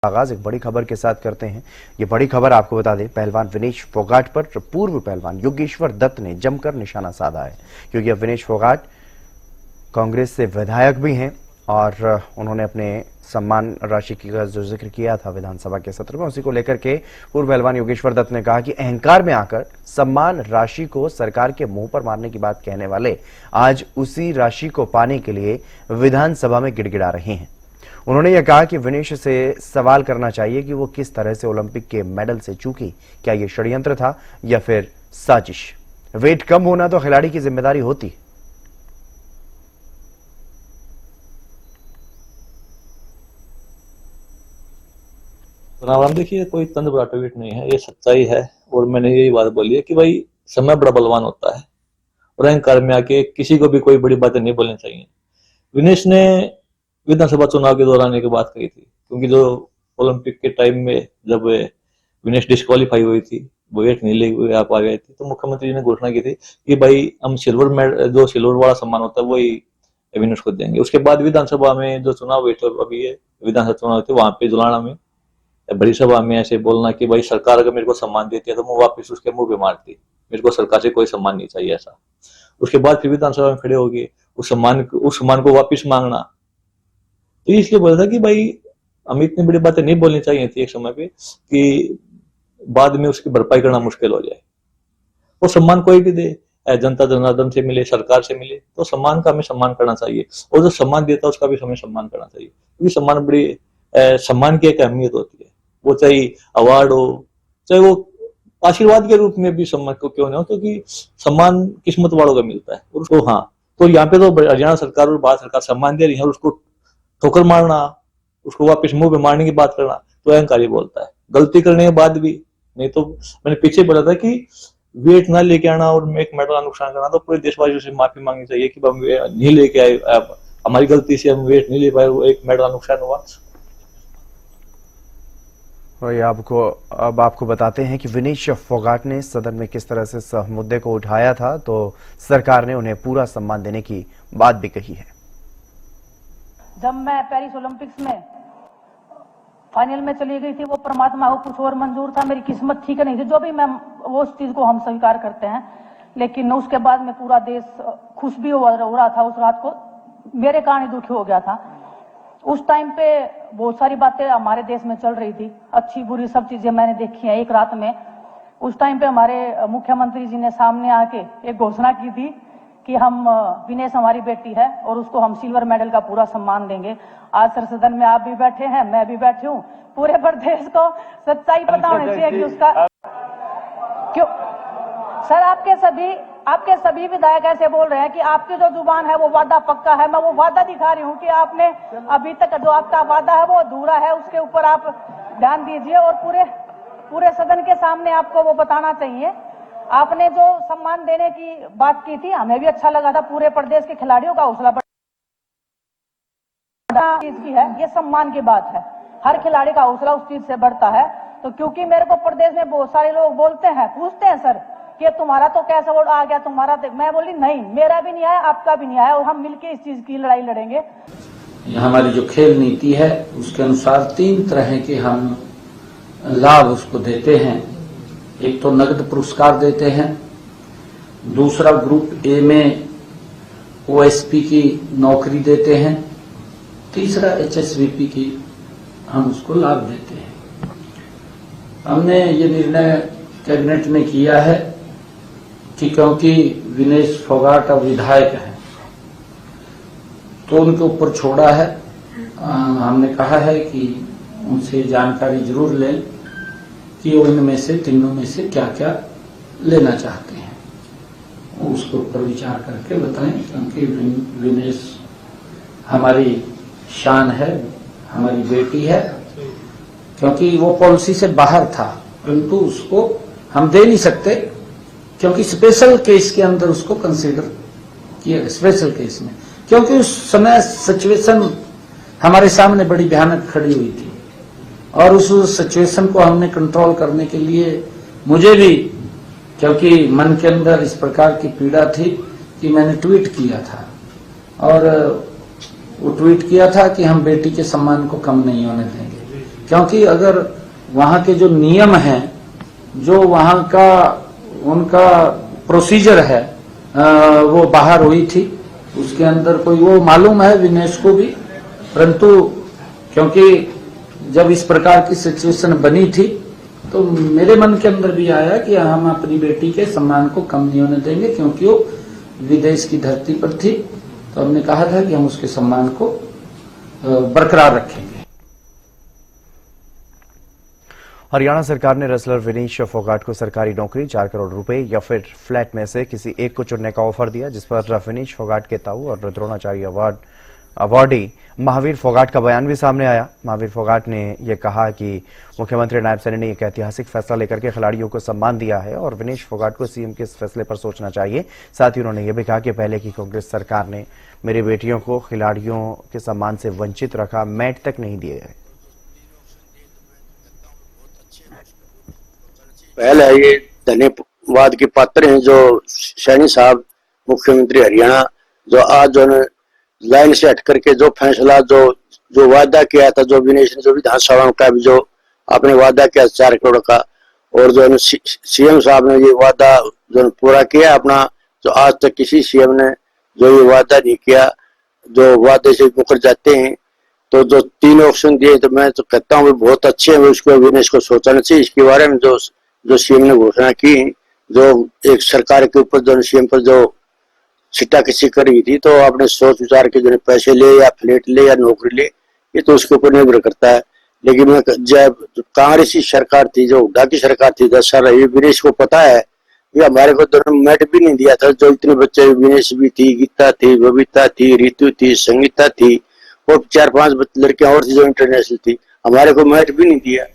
आगाज एक बड़ी खबर के साथ करते हैं। ये बड़ी खबर आपको बता दें, पहलवान विनेश फोगाट पर पूर्व पहलवान योगेश्वर दत्त ने जमकर निशाना साधा है, क्योंकि अब विनेश फोगाट कांग्रेस से विधायक भी हैं और उन्होंने अपने सम्मान राशि का जो जिक्र किया था विधानसभा के सत्र में, उसी को लेकर के पूर्व पहलवान योगेश्वर दत्त ने कहा कि अहंकार में आकर सम्मान राशि को सरकार के मुंह पर मारने की बात कहने वाले आज उसी राशि को पाने के लिए विधानसभा में गिड़गिड़ा रहे हैं। उन्होंने यह कहा कि विनेश से सवाल करना चाहिए कि वो किस तरह से ओलंपिक के मेडल से चूकी। क्या ये षड्यंत्र था या फिर साजिश? वेट कम होना तो खिलाड़ी की जिम्मेदारी होती। राम देखिए, कोई तंद बड़ा वेट नहीं है, ये सच्चाई है। और मैंने यही बात बोली है कि भाई समय बड़ा बलवान होता है और अहंकार में आके किसी को भी कोई बड़ी बातें नहीं बोलनी चाहिए। विनेश ने विधानसभा चुनाव के दौरान एक बात कही थी, क्योंकि जो ओलंपिक के टाइम में जब विनेश डिस्क्वालीफाई हुई थी, वो वेट नहीं ले आप आ गए थे, तो मुख्यमंत्री जी ने घोषणा की थी कि भाई हम सिल्वर मेडल, जो सिल्वर वाला सम्मान होता है वही विनेश को देंगे। उसके बाद विधानसभा में जो चुनाव हुए थे, अभी विधानसभा चुनाव थे, वहां पे जुलाना में बड़ी सभा में ऐसे बोलना कि भाई सरकार अगर मेरे को सम्मान देती है तो मैं वापस उसके मुंह पे मारती, मेरे को सरकार से कोई सम्मान नहीं चाहिए ऐसा। उसके बाद फिर विधानसभा में खड़े हो गए, उस सम्मान को वापस मांगना। तो इसलिए बोला था कि भाई हमें इतनी बड़ी बातें नहीं बोलनी चाहिए थी एक समय पे कि बाद में उसकी भरपाई करना मुश्किल हो जाए। वो सम्मान कोई भी दे, जनता जनार्दन से मिले, सरकार से मिले, तो सम्मान का हमें सम्मान करना चाहिए और जो सम्मान देता है उसका भी हमें सम्मान करना चाहिए, क्योंकि सम्मान बड़ी सम्मान की एक अहमियत होती है। वो चाहे अवार्ड हो, चाहे वो आशीर्वाद के रूप में भी सम्मान को क्यों नहीं हो, क्योंकि सम्मान किस्मत वालों का मिलता है। और उसको तो यहाँ पे तो हरियाणा सरकार और भारत सरकार सम्मान दे रही है और उसको ठोकर मारना, उसको वापस मुंह पे मारने की बात करना तो अहंकारी बोलता है, गलती करने के बाद भी। नहीं तो मैंने पीछे बोला था कि वेट ना लेके आना और एक मेडल का नुकसान करना, तो पूरे देशवासियों से माफी मांगनी चाहिए कि हम नहीं लेके आए, हमारी गलती से हम वेट नहीं ले पाए, वो एक मेडल का नुकसान हुआ। और अब आपको बताते हैं कि विनेश फोगाट ने सदन में किस तरह से इस मुद्दे को उठाया था, तो सरकार ने उन्हें पूरा सम्मान देने की बात भी कही है। जब मैं पेरिस ओलंपिक्स में फाइनल में चली गई थी, वो परमात्मा को कुछ और मंजूर था, मेरी किस्मत ठीक नहीं थी, जो भी मैं वो उस चीज को हम स्वीकार करते हैं। लेकिन उसके बाद में पूरा देश खुश भी हो रहा था, उस रात को मेरे कारण ही दुखी हो गया था। उस टाइम पे बहुत सारी बातें हमारे देश में चल रही थी, अच्छी बुरी सब चीजें मैंने देखी हैं एक रात में। उस टाइम पे हमारे मुख्यमंत्री जी ने सामने आके एक घोषणा की थी कि हम विनेश हमारी बेटी है और उसको हम सिल्वर मेडल का पूरा सम्मान देंगे। आज सर सदन में आप भी बैठे हैं, मैं भी बैठी हूँ, पूरे प्रदेश को सच्चाई पता होनी चाहिए कि उसका क्यों। सर आपके सभी विधायक ऐसे बोल रहे हैं कि आपकी जो जुबान है वो वादा पक्का है। मैं वो वादा दिखा रही हूँ कि आपने अभी तक जो आपका वादा है वो अधूरा है, उसके ऊपर आप ध्यान दीजिए और पूरे सदन के सामने आपको वो बताना चाहिए। आपने जो सम्मान देने की बात की थी, हमें भी अच्छा लगा था, पूरे प्रदेश के खिलाड़ियों का हौसला चीज की है, ये सम्मान की बात है, हर खिलाड़ी का हौसला उस चीज से बढ़ता है। तो क्योंकि मेरे को प्रदेश में बहुत सारे लोग बोलते हैं, पूछते हैं सर कि तुम्हारा तो कैसा वोट आ गया, तुम्हारा तो, मैं बोली नहीं, मेरा भी नहीं आया, आपका भी नहीं आया, और हम मिलकर इस चीज की लड़ाई लड़ेंगे। हमारी जो खेल नीति है उसके अनुसार 3 तरह के हम लाभ उसको देते हैं। एक तो नगद पुरस्कार देते हैं, दूसरा ग्रुप ए में ओएसपी की नौकरी देते हैं, तीसरा एचएसवीपी की हम उसको लाभ देते हैं। हमने ये निर्णय कैबिनेट में किया है कि क्योंकि विनेश फोगाट अब विधायक हैं तो उनके ऊपर छोड़ा है। हमने कहा है कि उनसे जानकारी जरूर लें कि वो इनमें से तीनों में से क्या क्या लेना चाहते हैं, उसके ऊपर विचार करके बताएं, क्योंकि विनेश हमारी शान है, हमारी बेटी है। क्योंकि वो पॉलिसी से बाहर था, परंतु उसको हम दे नहीं सकते क्योंकि स्पेशल केस के अंदर उसको कंसीडर किया, स्पेशल केस में, क्योंकि उस समय सिचुएशन हमारे सामने बड़ी भयानक खड़ी हुई थी और उस सिचुएशन को हमने कंट्रोल करने के लिए मुझे भी, क्योंकि मन के अंदर इस प्रकार की पीड़ा थी कि मैंने ट्वीट किया था और वो ट्वीट किया था कि हम बेटी के सम्मान को कम नहीं होने देंगे। क्योंकि अगर वहां के जो नियम हैं, जो वहां का उनका प्रोसीजर है, वो बाहर हुई थी, उसके अंदर कोई वो मालूम है विनेश को भी, परंतु क्योंकि जब इस प्रकार की सिचुएशन बनी थी तो मेरे मन के अंदर भी आया कि हम अपनी बेटी के सम्मान को कम नहीं होने देंगे, क्योंकि वो विदेश की धरती पर थी। तो हमने कहा था कि हम उसके सम्मान को बरकरार रखेंगे। हरियाणा सरकार ने रेसलर विनेश फोगाट को सरकारी नौकरी, 4 करोड़ रुपए या फिर फ्लैट में से किसी एक को चुनने का ऑफर दिया, जिस पर विनेश फोगाट के ताऊ और द्रोणाचार्य अवार्डी महावीर फोगाट का बयान भी सामने आया। महावीर फोगाट ने यह कहा कि मुख्यमंत्री नायब सैनी ने एक ऐतिहासिक फैसला लेकर के खिलाड़ियों को सम्मान दिया है और विनेश फोगाट को सीएम के इस फैसले पर सोचना चाहिए। साथ ही उन्होंने यह भी कहा कि पहले की कांग्रेस सरकार ने मेरी बेटियों को खिलाड़ियों के सम्मान से वंचित रखा, मैट तक नहीं दिए गए। पहले ये धन्यवाद के पात्र हैं जो सैनी साहब मुख्यमंत्री हरियाणा, जो आज जो लाइन से हट करके जो फैसला जो वादा किया था, जो विनेश ने जो विधानसभा का भी जो आपने वादा किया 4 करोड़ का, और जो सीएम साहब ने ये वादा जो पूरा किया अपना, जो आज तक किसी सीएम ने जो ये वादा नहीं किया, जो वादे से मुकर जाते हैं। तो जो 3 ऑप्शन दिए, तो मैं तो कहता हूँ बहुत अच्छे हैं, उसको विनेश को सोचना चाहिए इसके बारे में। जो सीएम ने घोषणा की, जो एक सरकार के ऊपर जो सीएम पर जो छिट्टा किसी करी थी, तो आपने सोच विचार के जो पैसे ले या फ्लैट ले या नौकरी ले, ये तो उसके ऊपर निर्भर करता है। लेकिन जब कांग्रेसी सरकार थी, जो हुड्डा की सरकार थी 10 साल, ये विनेश को पता है, ये हमारे को दोनों मैट भी नहीं दिया था। जो इतने बच्चे, विनेश भी थी, गीता थी, बबीता थी, रितु थी, संगीता थी, और 4-5 लड़कियां और थी जो इंटरनेशनल थी, हमारे को मैट भी नहीं दिया।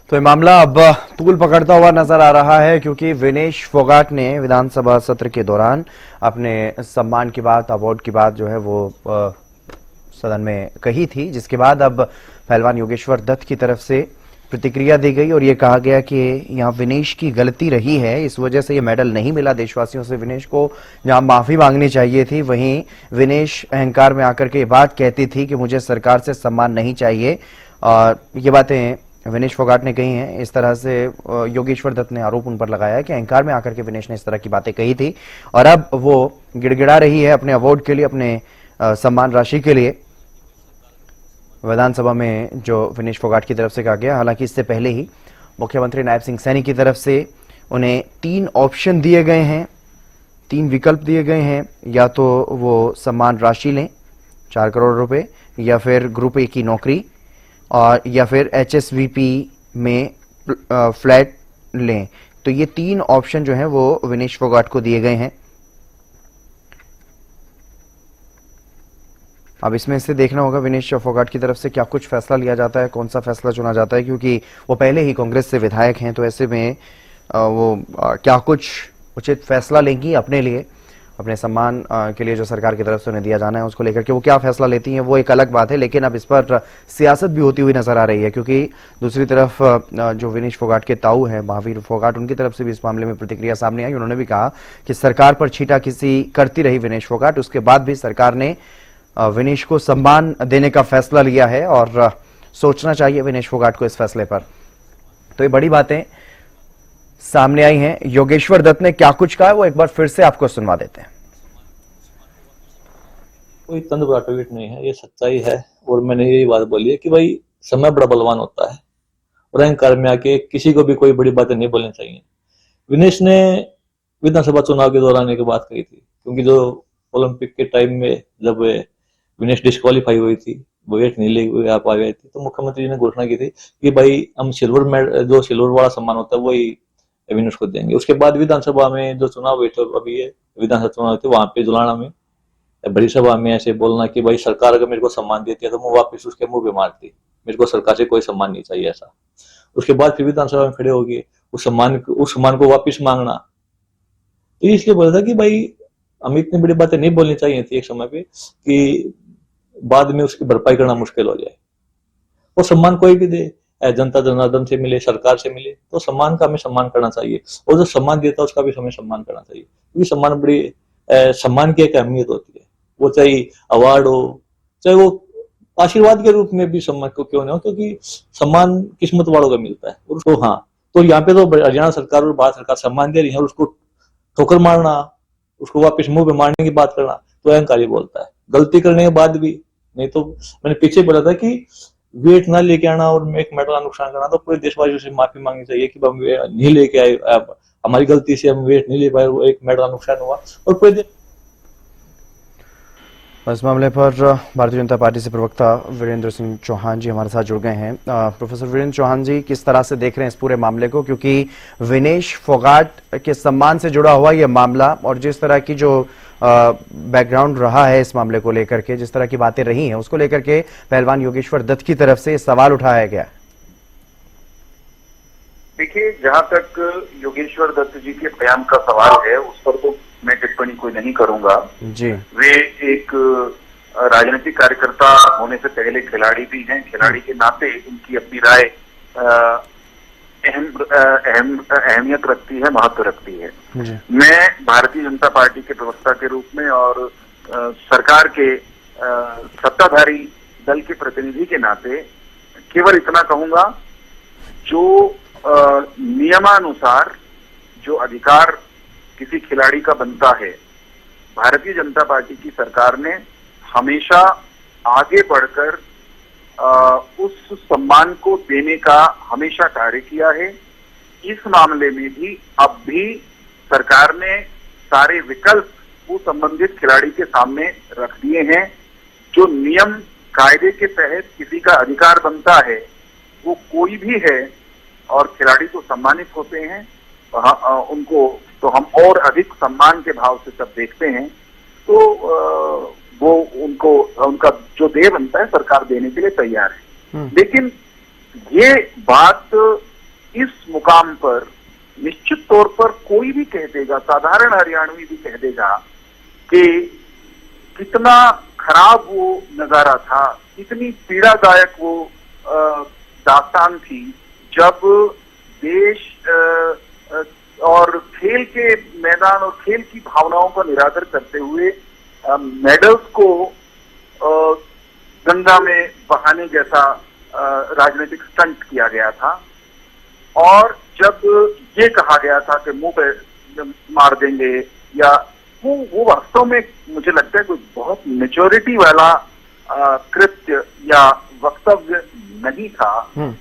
तो ये मामला अब तूल पकड़ता हुआ नजर आ रहा है, क्योंकि विनेश फोगाट ने विधानसभा सत्र के दौरान अपने सम्मान की बात, अवार्ड की बात जो है वो सदन में कही थी, जिसके बाद अब पहलवान योगेश्वर दत्त की तरफ से प्रतिक्रिया दी गई और ये कहा गया कि यहाँ विनेश की गलती रही है, इस वजह से ये मेडल नहीं मिला देशवासियों से। विनेश को जहां माफी मांगनी चाहिए थी, वहीं विनेश अहंकार में आकर के ये बात कहती थी कि मुझे सरकार से सम्मान नहीं चाहिए, और ये बातें विनेश फोगाट ने कही हैं। इस तरह से योगेश्वर दत्त ने आरोप उन पर लगाया है कि अहंकार में आकर के विनेश ने इस तरह की बातें कही थी और अब वो गिड़गिड़ा रही है अपने अवार्ड के लिए, अपने सम्मान राशि के लिए। विधानसभा में जो विनेश फोगाट की तरफ से कहा गया, हालांकि इससे पहले ही मुख्यमंत्री नायब सिंह सैनी की तरफ से उन्हें 3 ऑप्शन दिए गए हैं, 3 विकल्प दिए गए हैं, या तो वो सम्मान राशि लें 4 करोड़ रुपए, या फिर ग्रुप ए की नौकरी, और या फिर एचएसवीपी में फ्लैट लें। तो ये 3 ऑप्शन जो हैं वो विनेश फोगाट को दिए गए हैं। अब इसमें से देखना होगा विनेश फोगाट की तरफ से क्या कुछ फैसला लिया जाता है, कौन सा फैसला चुना जाता है, क्योंकि वो पहले ही कांग्रेस से विधायक हैं। तो ऐसे में वो क्या कुछ उचित फैसला लेंगी अपने लिए, अपने सम्मान के लिए जो सरकार की तरफ से उन्हें दिया जाना है उसको लेकर के वो क्या फैसला लेती हैं, वो एक अलग बात है। लेकिन अब इस पर सियासत भी होती हुई नजर आ रही है, क्योंकि दूसरी तरफ जो विनेश फोगाट के ताऊ हैं महावीर फोगाट, उनकी तरफ से भी इस मामले में प्रतिक्रिया सामने आई। उन्होंने भी कहा कि सरकार पर छींटाकशी करती रही विनेश फोगाट, उसके बाद भी सरकार ने विनेश को सम्मान देने का फैसला लिया है और सोचना चाहिए विनेश फोगाट को इस फैसले पर। तो ये बड़ी बातें सामने आई हैं। योगेश्वर दत्त ने क्या कुछ कहा है वो एक बार फिर से आपको सुनवा देते हैं। कोई तंद बराटोगेट नहीं है, ये सच्चाई है। और मैंने यही बात बोली है कि भाई समय बड़ा बलवान होता है और अहंकार में आके किसी को भी कोई बड़ी बातें नहीं बोलनी चाहिए। विनेश ने विधानसभा चुनाव के दौरान एक बात कही थी, क्योंकि जो ओलंपिक के टाइम में जब विनेश डिस्क्वालीफाई हुई थी, वेट नहीं ले आ पा गए थे, तो मुख्यमंत्री जी ने घोषणा की थी कि भाई हम सिल्वर वाला सम्मान होता है वही विनेश को देंगे। उसके बाद विधानसभा में जो चुनाव हुए थे, अभी ये विधानसभा चुनाव थे, वहां पे जुलाना में बड़ी सभा में ऐसे बोलना कि भाई सरकार अगर मेरे को सम्मान देती है तो मैं वापस उसके मुंह पे मारती, मेरे को सरकार से कोई सम्मान नहीं चाहिए ऐसा। उसके बाद फिर विधानसभा में खड़े हो गए, उस सम्मान को वापस मांगना। तो इसलिए बोला था कि भाई हमें इतनी बड़ी बातें नहीं बोलनी चाहिए थी एक समय पे कि बाद में उसकी भरपाई करना मुश्किल हो जाए। वो सम्मान कोई भी दे, जनता जनार्दन से मिले, सरकार से मिले, तो सम्मान का हमें सम्मान करना चाहिए, और जो सम्मान देता है उसका भी हमें सम्मान करना चाहिए, क्योंकि सम्मान की एक अहमियत होती है। वो चाहे अवार्ड हो, चाहे वो आशीर्वाद के रूप में भी सम्मान को क्यों ना हो, क्योंकि सम्मान किस्मत वालों का मिलता है। और उसको हाँ, तो यहाँ पे तो हरियाणा सरकार और भारत सरकार सम्मान दे रही है, और उसको ठोकर मारना, उसको वापस मुंह पे मारने की बात करना तो अहंकार ही बोलता है, गलती करने के बाद भी। नहीं तो मैंने पीछे बोला था कि वेट ना लेके आना और एक मेडल का नुकसान करना, तो पूरे देशवासियों से माफी मांगनी चाहिए कि हम नहीं लेके आए, हमारी गलती से हम वेट नहीं ले पाए, वो एक मेडल का नुकसान हुआ। और पूरे इस मामले पर भारतीय जनता पार्टी से प्रवक्ता वीरेंद्र सिंह चौहान जी हमारे साथ जुड़ गए हैं। प्रोफेसर वीरेंद्र चौहान जी, किस तरह से देख रहे हैं इस पूरे मामले को, क्योंकि विनेश फोगाट के सम्मान से जुड़ा हुआ यह मामला, और जिस तरह की जो बैकग्राउंड रहा है इस मामले को लेकर के, जिस तरह की बातें रही हैं उसको लेकर के पहलवान योगेश्वर दत्त की तरफ से सवाल उठाया गया। देखिए, जहां तक योगेश्वर दत्त जी के बयान का सवाल है उस पर तो मैं टिप्पणी कोई नहीं करूंगा जी। वे एक राजनीतिक कार्यकर्ता होने से पहले खिलाड़ी भी हैं। खिलाड़ी के नाते उनकी अपनी राय अहमियत रखती है, महत्व रखती है। मैं भारतीय जनता पार्टी के प्रवक्ता के रूप में और सरकार के सत्ताधारी दल के प्रतिनिधि के नाते केवल इतना कहूंगा, जो नियमानुसार जो अधिकार किसी खिलाड़ी का बनता है, भारतीय जनता पार्टी की सरकार ने हमेशा आगे बढ़कर उस सम्मान को देने का हमेशा कार्य किया है। इस मामले में भी अब भी सरकार ने सारे विकल्प उस संबंधित खिलाड़ी के सामने रख दिए हैं। जो नियम कायदे के तहत किसी का अधिकार बनता है वो कोई भी है, और खिलाड़ी तो सम्मानित होते हैं, उनको तो हम और अधिक सम्मान के भाव से सब देखते हैं। तो वो उनको उनका जो देय बनता है सरकार देने के लिए तैयार है। लेकिन ये बात इस मुकाम पर निश्चित तौर पर कोई भी कह देगा, साधारण हरियाणवी भी कह देगा कि कितना खराब वो नजारा था, कितनी पीड़ादायक वो दास्तान थी, जब देश और खेल के मैदान और खेल की भावनाओं का निरादर करते हुए मेडल्स को गंगा में बहाने जैसा राजनीतिक स्टंट किया गया था। और जब ये कहा गया था कि मुंह पे मार देंगे, या वो वास्तव में मुझे लगता है कोई बहुत मैच्योरिटी वाला कृत्य या वक्तव्य नहीं था।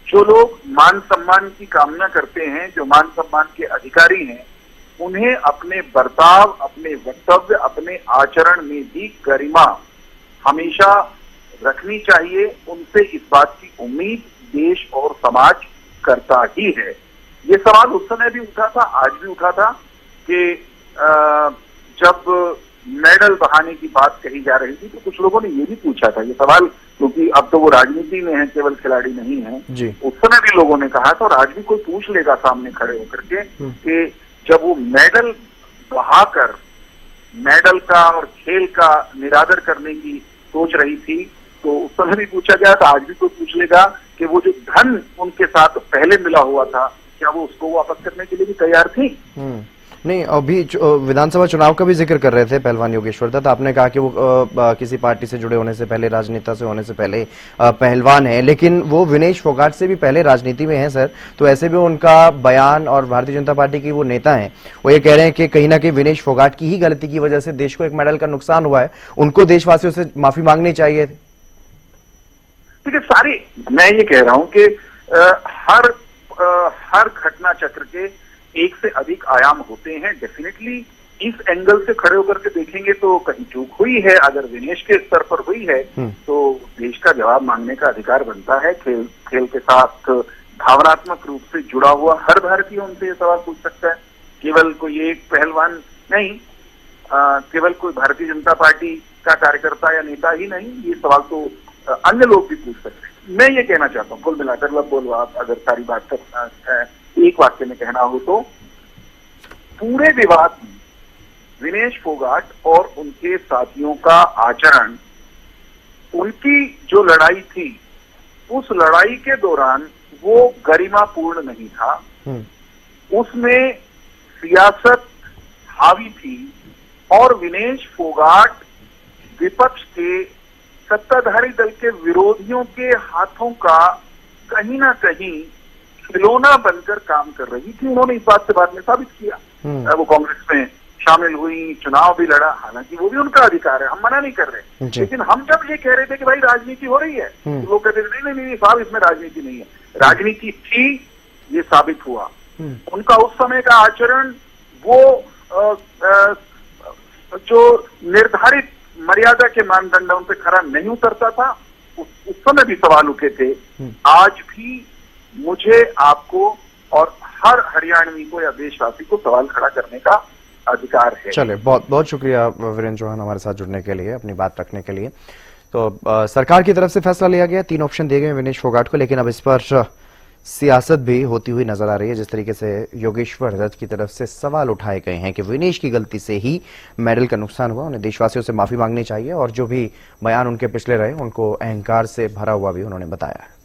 जो लोग मान सम्मान की कामना करते हैं, जो मान सम्मान के अधिकारी हैं, उन्हें अपने बर्ताव, अपने वक्तव्य, अपने आचरण में भी गरिमा हमेशा रखनी चाहिए। उनसे इस बात की उम्मीद देश और समाज करता ही है। ये सवाल उस समय भी उठा था, आज भी उठा था कि जब मेडल बहाने की बात कही जा रही थी तो कुछ लोगों ने ये भी पूछा था, ये सवाल, क्योंकि अब तो वो राजनीति में है, केवल खिलाड़ी नहीं है। उस समय भी लोगों ने कहा था, और आज भी कोई पूछ लेगा सामने खड़े होकर के कि जब वो मेडल बहाकर मेडल का और खेल का निरादर करने की सोच रही थी, तो उस समय भी पूछा गया था, आज भी कोई पूछ लेगा कि वो जो धन उनके साथ पहले मिला हुआ था, क्या वो उसको वापस करने के लिए भी तैयार थी? नहीं, अभी विधानसभा चुनाव का भी जिक्र कर रहे थे पहलवान योगेश्वर दत्त। आपने कहा कि वो किसी पार्टी से जुड़े होने से पहले, राजनेता से होने से पहले पहलवान है, लेकिन वो विनेश फोगाट से भी पहले राजनीति में है सर। तो ऐसे भी उनका बयान, और भारतीय जनता पार्टी की वो नेता हैं, वो ये कह रहे हैं कि कहीं ना कहीं विनेश फोगाट की ही गलती की वजह से देश को एक मेडल का नुकसान हुआ है, उनको देशवासियों से माफी मांगनी चाहिए। देखिए, सारी मैं ये कह रहा हूं कि हर घटना चक्र के एक से अधिक आयाम होते हैं। डेफिनेटली इस एंगल से खड़े होकर के देखेंगे तो कहीं चूक हुई है। अगर विनेश के स्तर पर हुई है तो देश का जवाब मांगने का अधिकार बनता है। खेल के साथ भावनात्मक रूप से जुड़ा हुआ हर भारतीय उनसे ये सवाल पूछ सकता है, केवल कोई एक पहलवान नहीं, केवल कोई भारतीय जनता पार्टी का कार्यकर्ता या नेता ही नहीं, ये सवाल तो अन्य लोग भी पूछ सकते हैं। मैं ये कहना चाहता हूँ, कुल मिलाकर बोलो आप, अगर सारी बात का एक वाक्य में कहना हो तो, पूरे विवाद में विनेश फोगाट और उनके साथियों का आचरण, उनकी जो लड़ाई थी, उस लड़ाई के दौरान वो गरिमापूर्ण नहीं था। उसमें सियासत हावी थी, और विनेश फोगाट विपक्ष के सत्ताधारी दल के विरोधियों के हाथों का कहीं ना कहीं खिलौना बनकर काम कर रही थी। उन्होंने इस बात से बाद में साबित किया। वो कांग्रेस में शामिल हुई, चुनाव भी लड़ा, हालांकि वो भी उनका अधिकार है, हम मना नहीं कर रहे। लेकिन हम जब ये कह रहे थे कि भाई राजनीति हो रही है, तो वो कहते थे नहीं साहब, इसमें राजनीति नहीं है। राजनीति थी, ये साबित हुआ। उनका उस समय का आचरण वो जो निर्धारित मर्यादा के मानदंडों पे खरा नहीं उतरता था, उस समय भी सवाल उठे थे। आज भी मुझे, आपको और हर हरियाणवी को या देशवासी को सवाल खड़ा करने का अधिकार है। चलिए, बहुत बहुत शुक्रिया वीरेंद्र चौहान हमारे साथ जुड़ने के लिए, अपनी बात रखने के लिए। तो सरकार की तरफ से फैसला लिया गया, 3 ऑप्शन दिए गए विनेश फोगाट को, लेकिन अब इस पर सियासत भी होती हुई नजर आ रही है। जिस तरीके से योगेश्वर दत्त की तरफ से सवाल उठाए गए हैं कि विनेश की गलती से ही मेडल का नुकसान हुआ, उन्हें देशवासियों से माफी मांगनी चाहिए, और जो भी बयान उनके पिछले रहे उनको अहंकार से भरा हुआ भी उन्होंने बताया है।